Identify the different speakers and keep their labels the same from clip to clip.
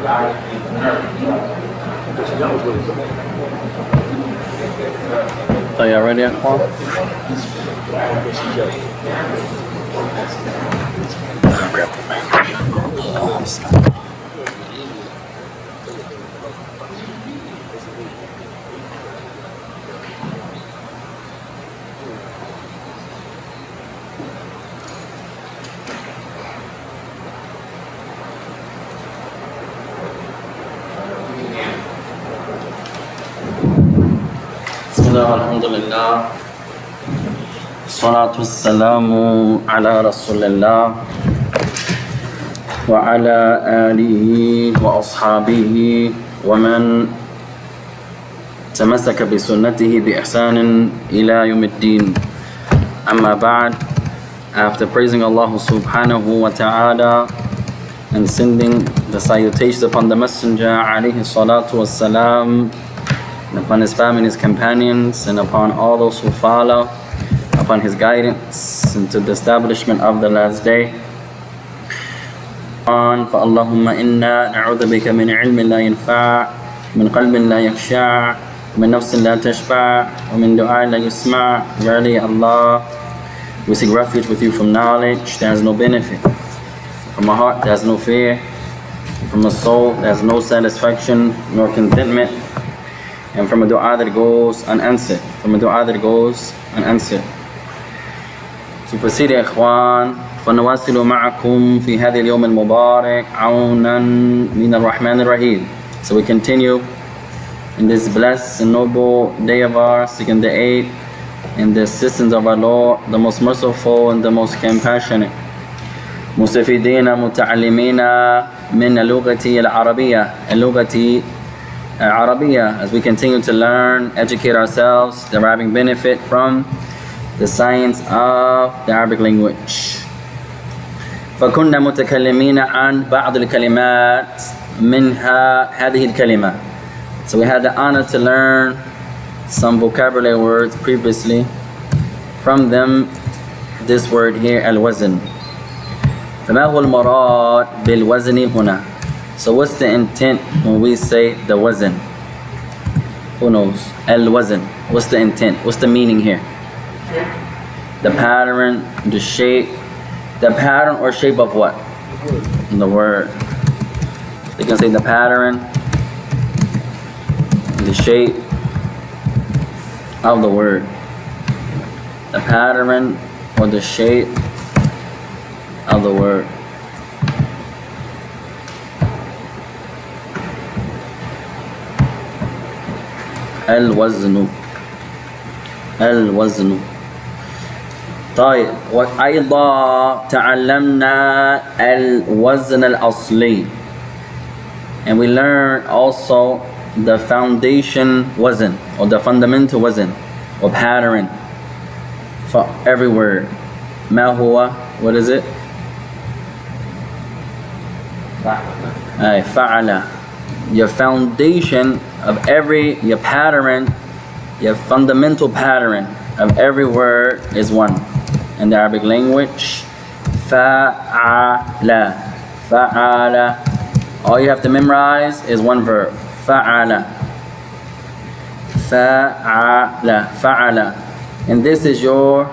Speaker 1: So y'all ready, Ikhwan? Grab the mic. بسم الله والحمد لله والصلاة والسلام على رسول الله وعلى آله وأصحابه ومن تمسك بسنته بإحسان إلى يوم الدين. أما بعد, after praising Allah subhanahu wa ta'ala and sending the salutations upon the Messenger alayhi salatu wassalam, and upon his family and his companions, and upon all those who follow upon his guidance into the establishment of the last day. فَاللَّهُمَّ إِنَّا نَعُوذُ بِكَ مِنْ عِلْمٍ لَا يَنْفَعُ مِنْ قَلْبٍ لَا يَخْشَعُ وَمِنْ نَفْسٍ لَا تَشْبَعُ وَمِنْ دُعَاءٍ لَا يُسْمَعُ. Verily, Allah, we seek refuge with you from knowledge that has no benefit, from a heart that has no fear, from a soul that has no satisfaction nor contentment, and from a dua that goes unanswered. To proceed, إخوان, فنواصل معكم في هذا اليوم المبارك عونا من الرحمن الرحيم. So we continue in this blessed and noble day of ours, seeking the aid and the assistance of our Lord, the most merciful and the most compassionate. مستفيدين متعلمين من اللغة العربية as we continue to learn, educate ourselves, deriving benefit from the science of the Arabic language. فكنا متكلمين عن بعض الكلمات منها هذه الكلمة. So we had the honor to learn some vocabulary words previously. From them, this word here, al-wazn. فما هو المراد بالوزن هنا? So what's the intent when we say the wazn? Who knows? Al-wazn. What's the intent? What's the meaning here? The pattern, the shape. The pattern or shape of what? The word. They can say the pattern, the shape of the word. The pattern or the shape of the word. الوزن. طيب وأيضا تعلمنا الوزن الأصلي, and we learned also the foundation wazn, or the fundamental wazn, or pattern for every word. ما هو? What is it? فعل. Your foundation of your pattern, your fundamental pattern of every word is one. In the Arabic language, fa'ala. All you have to memorize is one verb. Fa'ala. And this is your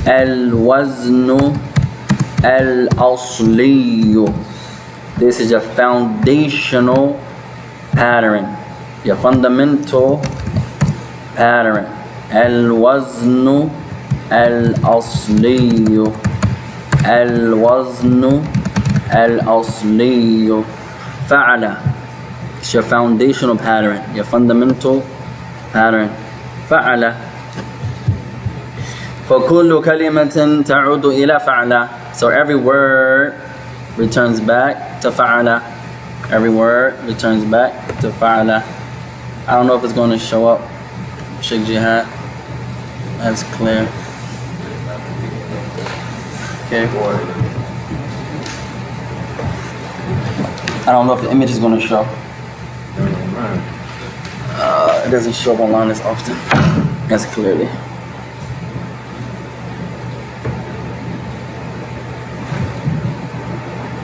Speaker 1: al-waznu al-asliyu. This is your foundational pattern, your fundamental pattern. Al-waznu al-asliyu. Fa'ala. It's your foundational pattern, your fundamental pattern. Fa'ala. فَكُلُّ كَلِمَةٍ تَعُودُ إِلَى فَعْلَ. So every word returns back to fa'ala. Every word returns back to fa'ala. I don't know if it's going to show up. Sheikh Jihad. That's clear. Okay. I don't know if the image is going to show. It doesn't show up online as often. As clearly.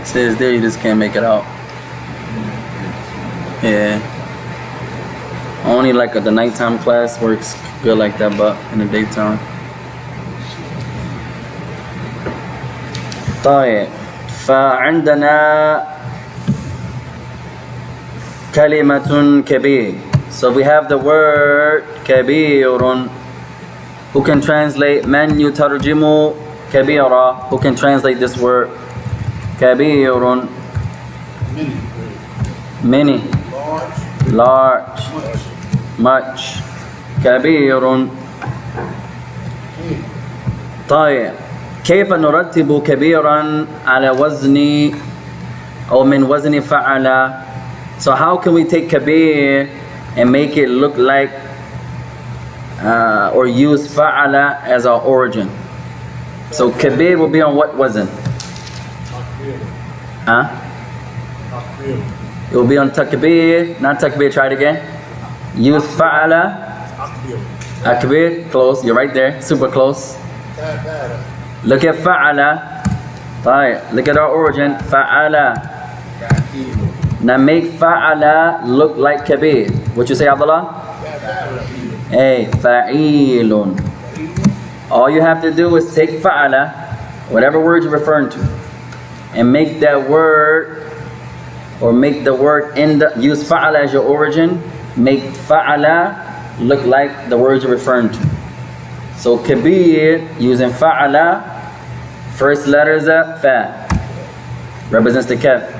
Speaker 1: It says there, you just can't make it out. Yeah. Only like the nighttime class works good like that, but in the daytime. طيب فعندنا كلمة كبير. So we have the word كبير. Who can translate من يترجم كبيرة? Who can translate this word? كبير. Many. Large. Much. كبير. طيب كيف نرتب كبيرا على وزن أو من وزن فعل? So how can we take kabir and make it look like or use fa'ala as our origin? So kabir will be on what wazn? Huh? It will be on takbir, not takbir, try it again. Use fa'ala. Akbir, close, you're right there, super close. Look at fa'ala. Right, look at our origin, fa'ala. Now make fa'ala look like kabir. What you say, Abdullah? Hey, fa'ilun. All you have to do is take fa'ala, whatever word you're referring to, and make that word, or make the word use fa'ala as your origin, make fa'ala look like the word you're referring to. So kabir, using fa'ala, first letter is a fa, represents the kaf.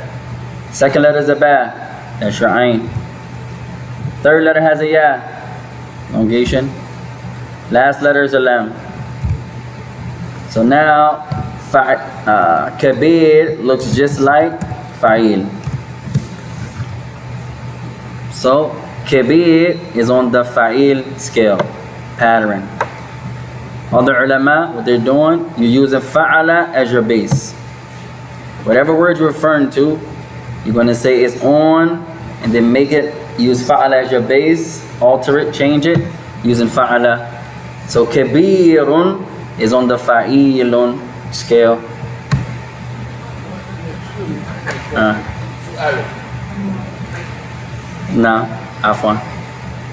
Speaker 1: Second letter is a ba, that's your ayn. Third letter has a ya, elongation. Last letter is a lam. So now kabir looks just like fa'il. So kabir is on the fa'il scale pattern. Other ulama, what they're doing, you're using fa'ala as your base. Whatever word you're referring to, you're going to say it's on, and then make it, use fa'ala as your base, alter it, change it, using fa'ala. So kabirun is on the fa'ilun scale. No, afwan.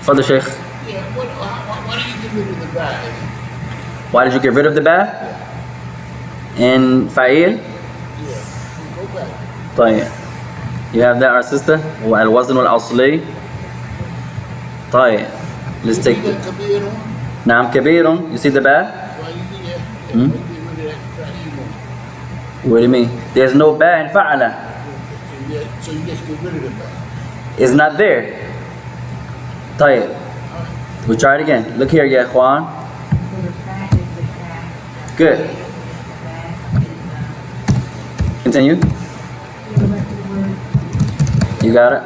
Speaker 1: For the sheikh. Why did you get rid of the ba? In fa'il? طيب. You have that, our sister? الوزن الأصلي. طيب. Let's take it. نعم كبير. You see the ba? What do you mean? There's no ba in fa'ala.
Speaker 2: So you just get rid of the ba.
Speaker 1: It's not there. طيب. We'll try it again. Look here, ya ikhwan. Good. Continue. You got it?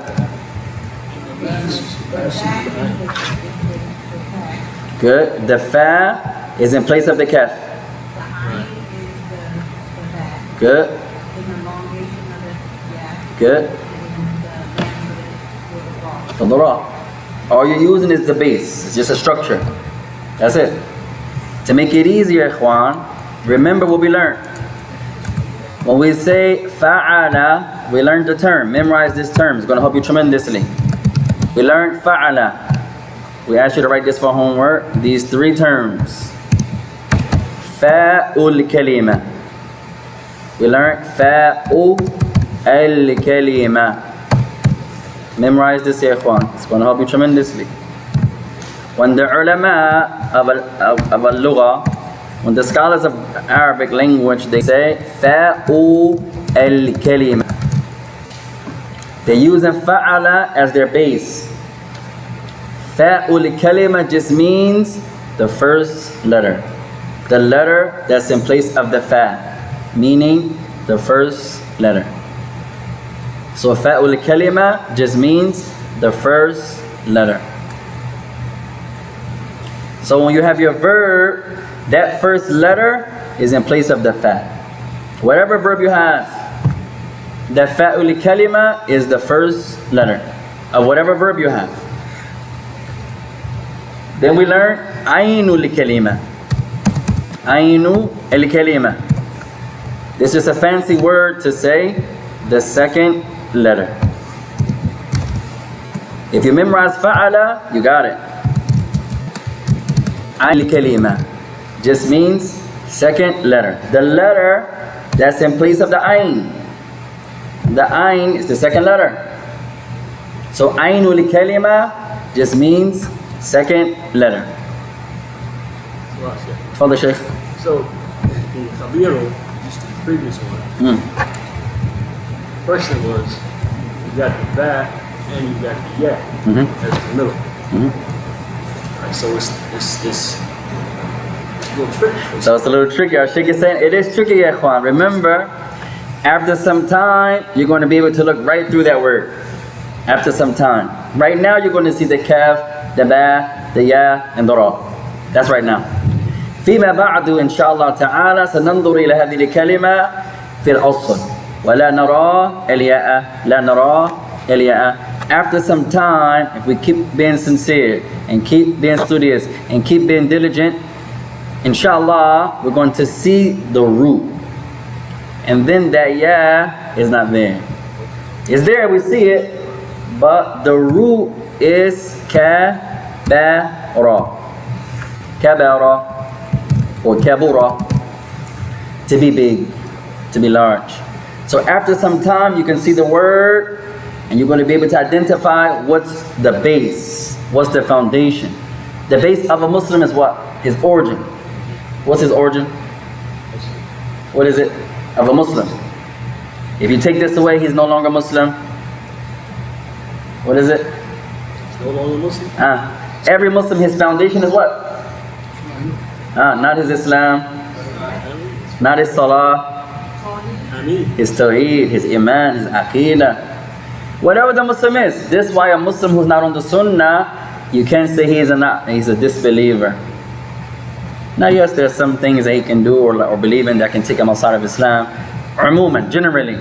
Speaker 1: Good. The fa is in place of the kaf. Good. Good. All you're using is the base. It's just a structure. That's it. To make it easier, ikhwan, remember what we learned. When we say fa'ala, we learned the term. Memorize this term. It's going to help you tremendously. We learned fa'ala. We asked you to write this for homework. These three terms. Fa'ul kalima. We learned fa'ul kalima. Memorize this, ya ikhwan. It's going to help you tremendously. When the ulama of al-lugha, when the scholars of Arabic language, they say fa'u al-kalima. They're using fa'ala as their base. Fa'u al-kalima just means the first letter. The letter that's in place of the fa, meaning the first letter. So fa'u al-kalima just means the first letter. So when you have your verb, that first letter is in place of the fa. Whatever verb you have, the fa'ul kalima is the first letter of whatever verb you have. Then we learn aynul kalima. Aynu al kalima. This is a fancy word to say the second letter. If you memorize fa'ala, you got it. Al-kalima just means second letter. The letter that's in place of the ayn. The ayn is the second letter. So aynul kalima just means second letter. Father Sheikh.
Speaker 3: So, in Khabiru, just the previous one, question was, you got the ba and you got the ya. That's the middle. Right, so it's a little tricky.
Speaker 1: So it's a little tricky. Our Sheikh is saying it is tricky, ya ikhwan. Remember, after some time, you're going to be able to look right through that word. After some time. Right now, you're going to see the kaf, the ba, the ya, and the ra. That's right now. فيما بعد إن شاء الله تعالى سننظر إلى هذه الكلمة في الأصل ولا نرى الياء لا نرى الياء. After some time, if we keep being sincere and keep being studious and keep being diligent, inshallah, we're going to see the root. And then that ya is not there. It's there, we see it, but the root is ka-ba-ra. Kabara or kabura, to be big, to be large. So after some time, you can see the word and you're going to be able to identify what's the base, what's the foundation. The base of a Muslim is what? His origin. What's his origin? What is it? Of a Muslim. If you take this away, he's no longer Muslim. What is it?
Speaker 3: It's no longer Muslim.
Speaker 1: Every Muslim, his foundation is what? Not his Islam, not his Salah, his Tawheed, his Iman, his Aqidah. Whatever the Muslim is. This is why a Muslim who's not on the Sunnah, you can't say he's a disbeliever. Now yes, there's some things that he can do or believe in that can take him outside of Islam. Umuman, generally,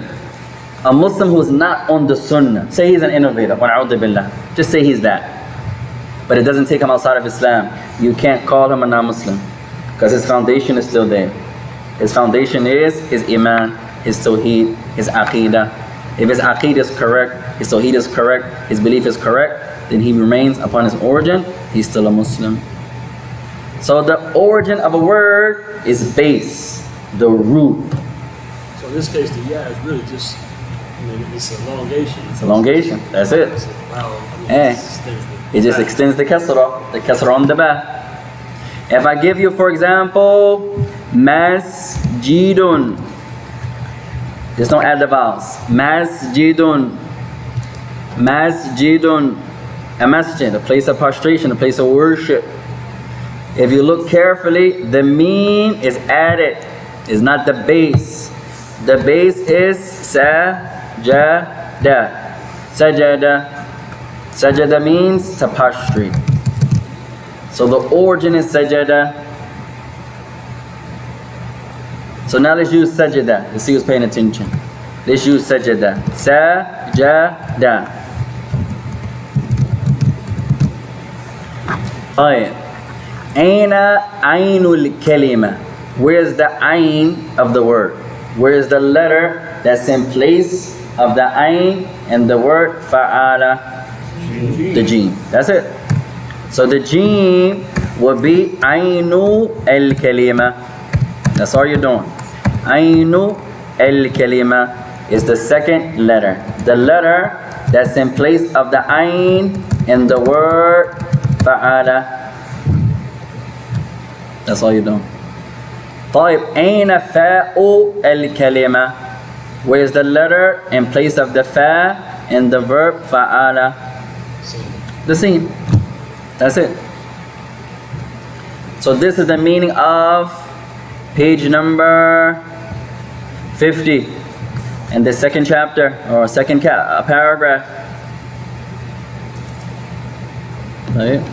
Speaker 1: a Muslim who's not on the Sunnah, say he's an innovator, wa'a'udhu billah, just say he's that. But it doesn't take him outside of Islam. You can't call him a non-Muslim because his foundation is still there. His foundation is his Iman, his Tawheed, his Aqidah. If his Aqidah is correct, his Tawheed is correct, his belief is correct, then he remains upon his origin, he's still a Muslim. So the origin of a word is base, the root.
Speaker 3: So in this case, the ya is really just, it's elongation.
Speaker 1: It's elongation, that's it.
Speaker 3: It's a vowel.
Speaker 1: It just extends the kasra on the ba. If I give you, for example, masjidun, just don't add the vowels. Masjidun, masjidun, a masjid, a place of prostration, a place of worship. If you look carefully, the meen is added, is not the base. The base is sajada. Sajada. Sajada means to prostrate. So the origin is sajada. So now let's use sajada. Let's see who's paying attention. Let's use sajada. Sajada. Alright. Aina aynul kalima. Where's the ayn of the word? Where's the letter that's in place of the ayn and the word fa'ala? The jeen. That's it. So the jeen will be aynu al-kalima. That's all you're doing. Aynu al-kalima is the second letter. The letter that's in place of the ayn and the word fa'ala. That's all you're doing. طيب أين فاء الكلمة? Where's the letter in place of the fa and the verb fa'ala? The same. That's it. So this is the meaning of page number 50 in the second chapter or second paragraph. Right?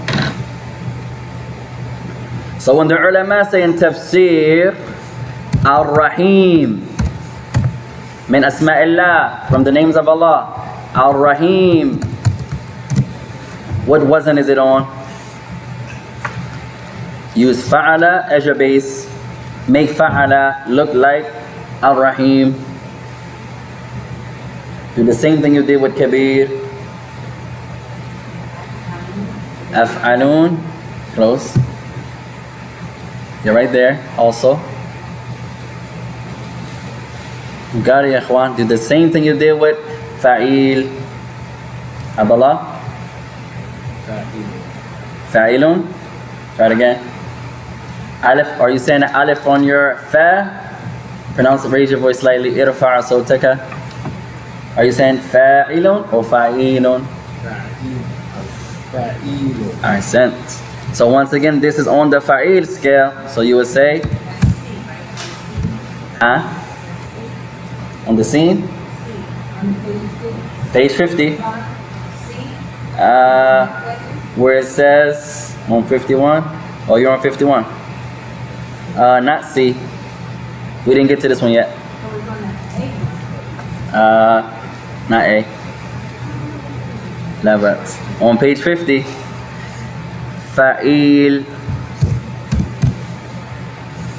Speaker 1: So when the ulama say in tafsir, Ar-Rahim, min asma'illah, from the names of Allah, Ar-Rahim, what wazn is it on? Use fa'ala as your base. Make fa'ala look like Ar-Rahim. Do the same thing you did with Kabir. أفعلون. Close. You're right there also. You got it, ya ikhwan. Do the same thing you did with fa'il. Abdullah. Fa'ilun. Try it again. Alif. Are you saying alif on your fa? Pronounce it, raise your voice slightly. Irfa' sawtaka. Are you saying fa'ilun or fa'ilun? Ahsant. So once again, this is on the fa'il scale. So you would say, on the scene? Page 50. Where it says, on 51? Oh, you're on 51. Not C. We didn't get to this one yet. Not A. No, but on page 50, Fa'il.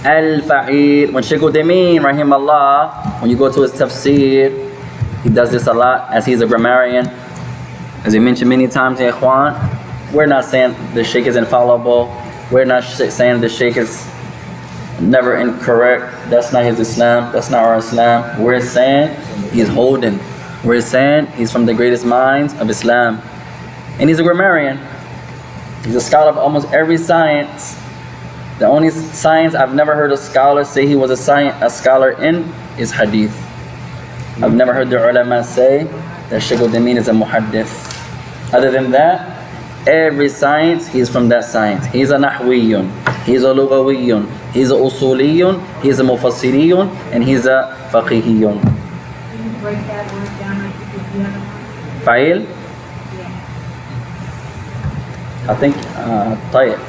Speaker 1: Al-Fa'il. When Shaykh Uthaymeen, rahimahullah, when you go to his tafsir, he does this a lot as he's a grammarian. As he mentioned many times, ya ikhwan, we're not saying the Shaykh is infallible. We're not saying the Shaykh is never incorrect. That's not his Islam. That's not our Islam. We're saying he's holding. We're saying he's from the greatest minds of Islam. And he's a grammarian. He's a scholar of almost every science. The only science I've never heard a scholar say he was a scholar in is hadith. I've never heard the ulama say that Shaykh Uthaymeen is a muhaddith. Other than that, every science, he's from that science. He's a nahwiyun, he's a lughawiyun, he's a usuliyun, he's a mufassiriyun, and he's a faqihiyun.
Speaker 4: Can you break that word down like you did the other one?
Speaker 1: Fa'il?
Speaker 4: Yeah.
Speaker 1: I think, طيب.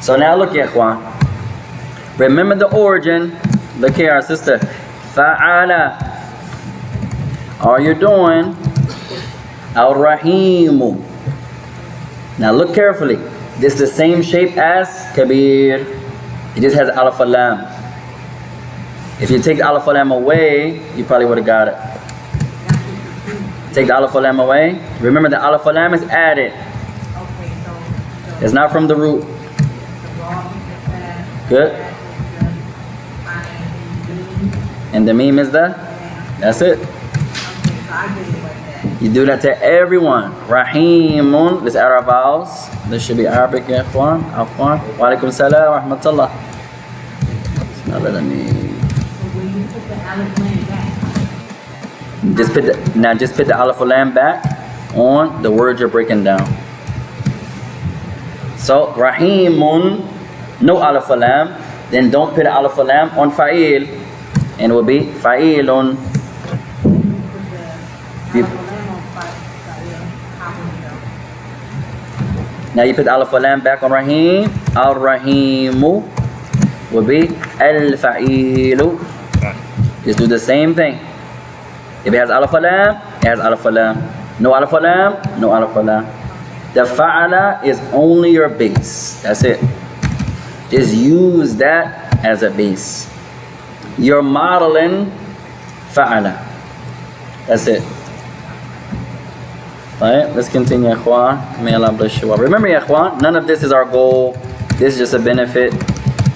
Speaker 1: So now look, ya ikhwan. Remember the origin. Look here, our sister. Fa'ala. Are you doing Al-Rahimu? Now look carefully. This is the same shape as Kabir. It just has Alif Lam. If you take the Alif Lam away, you probably would have got it. Take the Alif Lam away. Remember the Alif Lam is added.
Speaker 4: Okay, so
Speaker 1: It's not from the root.
Speaker 4: the raw, the
Speaker 1: Good. And the meme is the? That's it.
Speaker 4: okay, so I did it like that.
Speaker 1: You do that to everyone. Rahimun. Let's add our vowels. This should be Arabic, ya ikhwan. Afwan. Wa alaikum salam wa rahmatullah. Now let me.
Speaker 4: So when you put the alif lam back,
Speaker 1: Just put the alif lam back on the words you're breaking down. So Rahimun, no alif lam. Then don't put the alif lam on fa'il, and it will be fa'ilun.
Speaker 4: put the
Speaker 1: You-
Speaker 4: alif lam on fire, how would it go?
Speaker 1: Now you put the alif lam back on Rahim. Al-Rahimu will be al-fa'ilu. Just do the same thing. If it has alif lam, it has alif lam. No alif lam, no alif lam. The fa'ala is only your base. That's it. Just use that as a base. You're modeling fa'ala. That's it. Alright, let's continue, ikhwan. May Allah bless you all. Remember, ya ikhwan, none of this is our goal. This is just a benefit.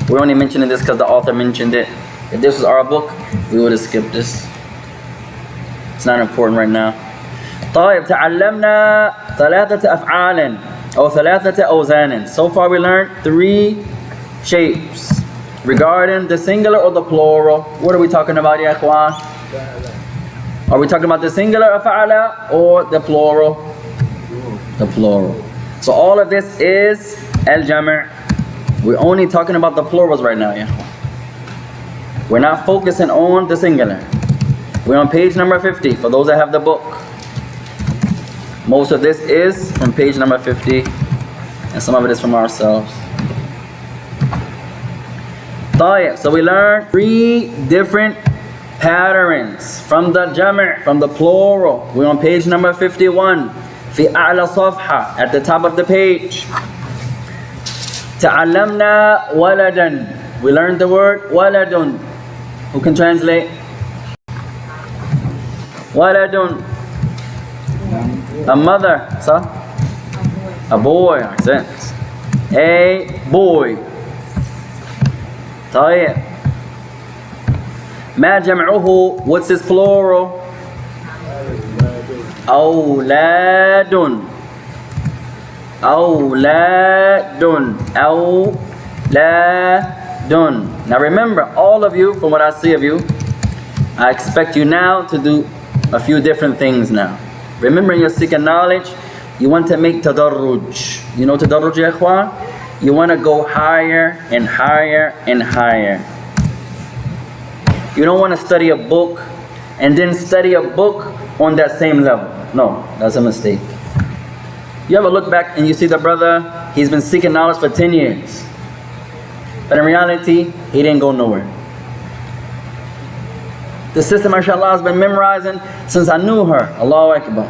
Speaker 1: We're only mentioning this because the author mentioned it. If this was our book, we would have skipped this. It's not important right now. طيب تعلمنا ثلاثة أفعال أو ثلاثة أوزان. So far we learned 3 shapes. Regarding the singular or the plural, what are we talking about, ya ikhwan? Are we talking about the singular of fa'ala or the plural? The plural. So all of this is al-jam'. We're only talking about the plurals right now, yeah. We're not focusing on the singular. We're on page number 50 for those that have the book. Most of this is from page number 50, and some of it is from ourselves. So we learned 3 different patterns from the jam', from the plural. We're on page number 51. في أعلى صفحة, at the top of the page. تعلمنا ولدا. We learned the word waladun. Who can translate? Waladun. A mother. So? A boy. Ahsant. A boy. طيب. ما جمعه? What's his plural? أولاد. أولاد. أولاد. Now remember, all of you, from what I see of you, I expect you now to do a few different things now. Remember, in your seeking knowledge, you want to make tadarruj. You know tadarruj, ya ikhwan? You want to go higher and higher and higher. You don't want to study a book and then study a book on that same level. No, that's a mistake. You ever look back and you see the brother, he's been seeking knowledge for 10 years. But in reality, he didn't go nowhere. The sister, mashallah, has been memorizing since I knew her. Allahu Akbar.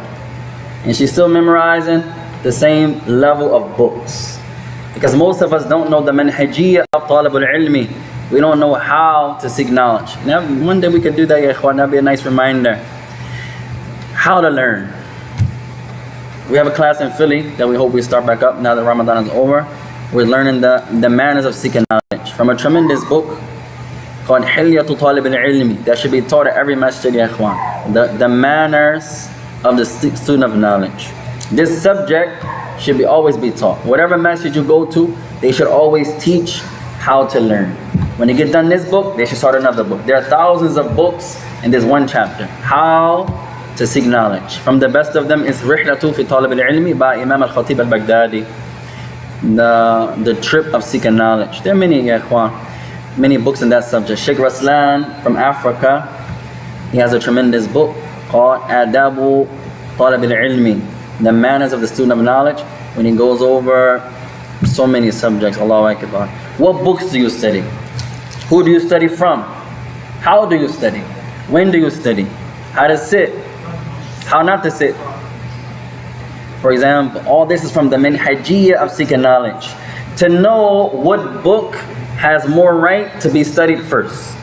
Speaker 1: And she's still memorizing the same level of books. Because most of us don't know the manhajiyya of talib al-ilmi. We don't know how to seek knowledge. Now, one day we could do that, ya ikhwan. That'd be a nice reminder. How to learn. We have a class in Philly that we hope we start back up now that Ramadan is over. We're learning the manners of seeking knowledge from a tremendous book called Hilyatu Talib al-Ilmi that should be taught at every masjid, ya ikhwan. The manners of the student of knowledge. This subject should always be taught. Whatever masjid you go to, they should always teach how to learn. When they get done this book, they should start another book. There are thousands of books in this one chapter. How to seek knowledge. From the best of them is Rihlatu fi Talib al-Ilmi by Imam al-Khatib al-Baghdadi. The trip of seeking knowledge. There are many, ya ikhwan, many books in that subject. Sheikh Raslan from Africa, he has a tremendous book called Adabu Talib al-Ilmi, the manners of the student of knowledge, when he goes over so many subjects. Allahu Akbar. What books do you study? Who do you study from? How do you study? When do you study? How to sit? How not to sit? For example, all this is from the manhajiyya of seeking knowledge. To know what book has more right to be studied first.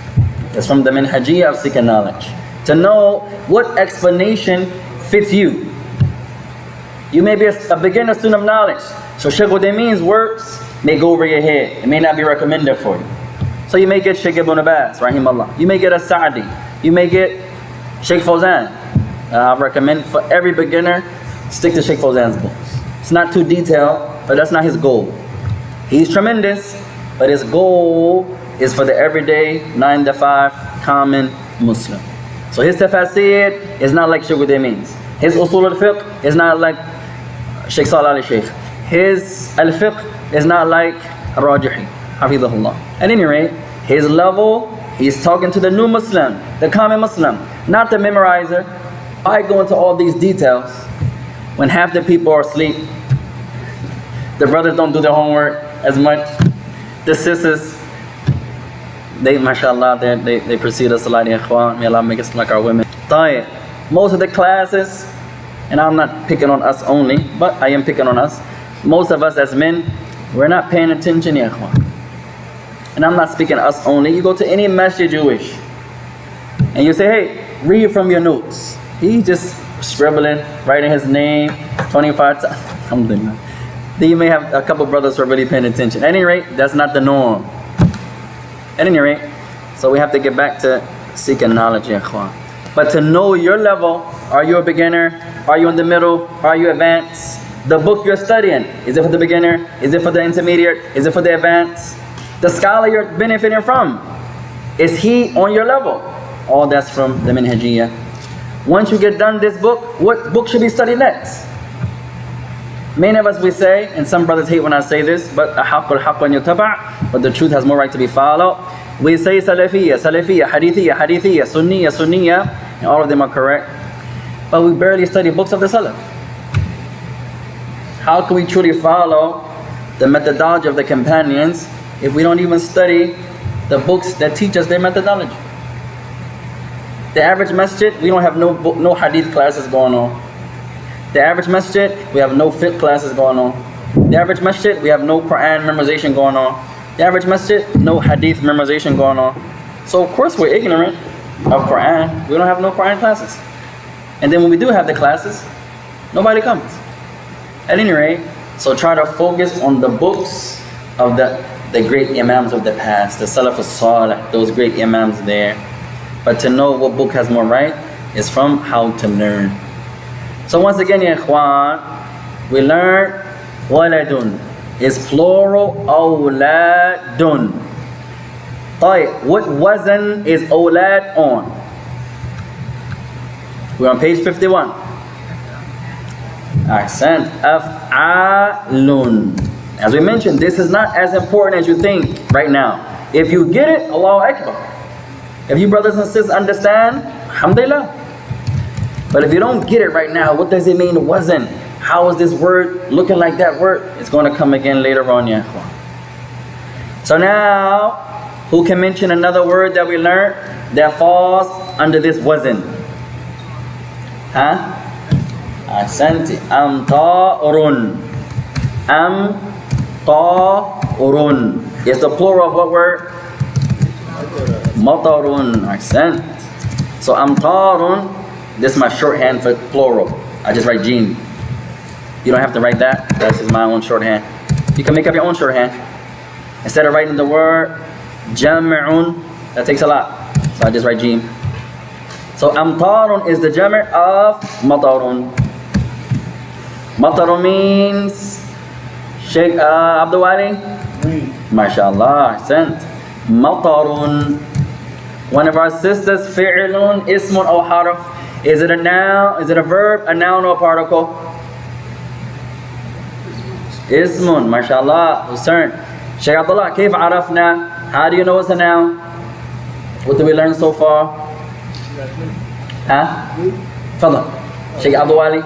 Speaker 1: That's from the manhajiyya of seeking knowledge. To know what explanation fits you. You may be a beginner student of knowledge, so Shaykh Uthaymeen's works may go over your head. It may not be recommended for you. So you may get Shaykh Ibn Abbas, rahimahullah. You may get a Sa'di. You may get Shaykh Fawzan. I recommend for every beginner, stick to Shaykh Fawzan's books. It's not too detailed, but that's not his goal. He's tremendous, but his goal is for the everyday 9 to 5 common Muslim. So his tafasir is not like Shaykh Uthaymeen's. His usul al-fiqh is not like Shaykh Salih al-Shaykh. His al-fiqh is not like Rajihi, hafidhahullah. At any rate, his level, he's talking to the new Muslim, the common Muslim, not the memorizer. I go into all these details when half the people are asleep. The brothers don't do their homework as much. The sisters, they, mashallah, they precede us a lot, ya ikhwan. May Allah make us like our women. Tayyib. Most of the classes, and I'm not picking on us only, but I am picking on us. Most of us as men, we're not paying attention, ya ikhwan. And I'm not speaking us only. You go to any masjid you wish, and you say, hey, read from your notes. He's just scribbling, writing his name 25 times. Alhamdulillah. Then you may have a couple brothers who are really paying attention. At any rate, that's not the norm. At any rate, so we have to get back to seeking knowledge, ya ikhwan. But to know your level, are you a beginner? Are you in the middle? Are you advanced? The book you're studying, is it for the beginner? Is it for the intermediate? Is it for the advanced? The scholar you're benefiting from, is he on your level? All that's from the manhajiyya. Once you get done this book, what book should be studied next? Many of us we say, and some brothers hate when I say this, but the truth has more right to be followed. We say Salafiyya, Salafiyya, Hadithiyya, Hadithiyya, Sunniyya, Sunniyya, and all of them are correct. But we barely study books of the Salaf. How can we truly follow the methodology of the companions if we don't even study the books that teach us their methodology? The average masjid, we don't have no hadith classes going on. The average masjid, we have no fiqh classes going on. The average masjid, we have no Quran memorization going on. The average masjid, no hadith memorization going on. So of course we're ignorant of Quran. We don't have no Quran classes. And then when we do have the classes, nobody comes. At any rate, So try to focus on the books of the great Imams of the past, the Salaf al-Salih, those great Imams there. But to know what book has more right is from how to learn. So once again, ya ikhwan, we learn waladun is plural awladun. طيب, what wazn is awlad on? We're on page 51. Ahsant. Af'alun. As we mentioned, this is not as important as you think right now. If you get it, Allahu Akbar. If you brothers and sisters understand, alhamdulillah. But if you don't get it right now, what does it mean wazn? How is this word looking like that word? It's going to come again later on, ya ikhwan. So now, who can mention another word that we learned that falls under this wazn? Huh? Ahsanti. Amtarun. Amtarun. It's the plural of what word? Matarun. Ahsant. So amtarun, this is my shorthand for plural. I just write jim. You don't have to write that. This is my own shorthand. You can make up your own shorthand. Instead of writing the word jam'un, that takes a lot. So I just write jim. So amtarun is the jam' of matarun. Matarun means Sheikh Abdul Wali? MashaAllah, sent. Matarun. One of our sisters, fi'lun, ismun or harf. Is it a noun? Is it a verb, a noun or a particle? Ismun, MashaAllah, Hussein. Sheikh Abdullah, كيف عرفنا? How do you know it's a noun? What did we learn so far? Huh? Fadal. Sheikh Abdul Wali.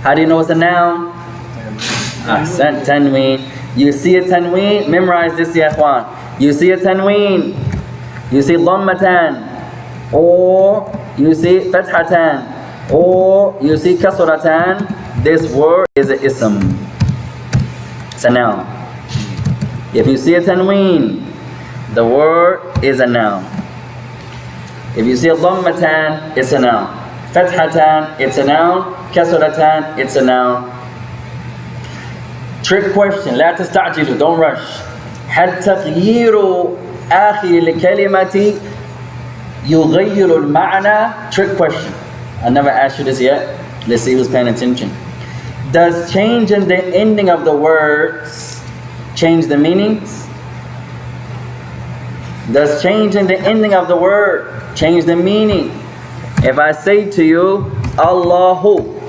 Speaker 1: How do you know it's a noun? Ahsan, tanween. You see a tanween, memorize this, ya ikhwan. You see a tanween, you see dhammatan, or you see fathatan, or you see kasratan. This word is an ism. It's a noun. If you see a tanween, the word is a noun. If you see a dhammatan, it's a noun. Fathatan, it's a noun. Kasratan, it's a noun. Trick question. لا تستعجلوا. Don't rush. هل تغيير آخر الكلمة يغير المعنى? Trick question. I never asked you this yet. Let's see who's paying attention. Does changing the ending of the words change the meanings? Does changing the ending of the word change the meaning? If I say to you, Allahu,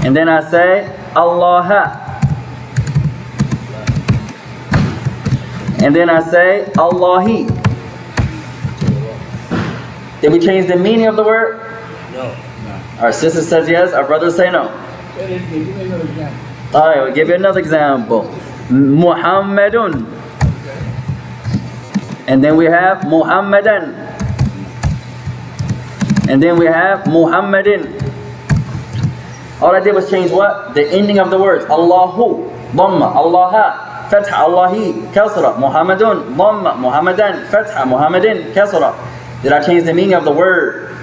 Speaker 1: and then I say, Allah, and then I say, Allahi, did we change the meaning of the word?
Speaker 2: No.
Speaker 1: Our sister says yes, our brothers say no.
Speaker 2: Give me another example.
Speaker 1: Alright, we'll give you another example. Muhammadun. And then we have Muhammadan. And then we have Muhammadin. All I did was change what? The ending of the words. Allahu, Dhamma, Allaha, Fatha, Allahi, Kasra, Muhammadun, Dhamma, Muhammadan, Fatha, Muhammadin, Kasra. Did I change the meaning of the word?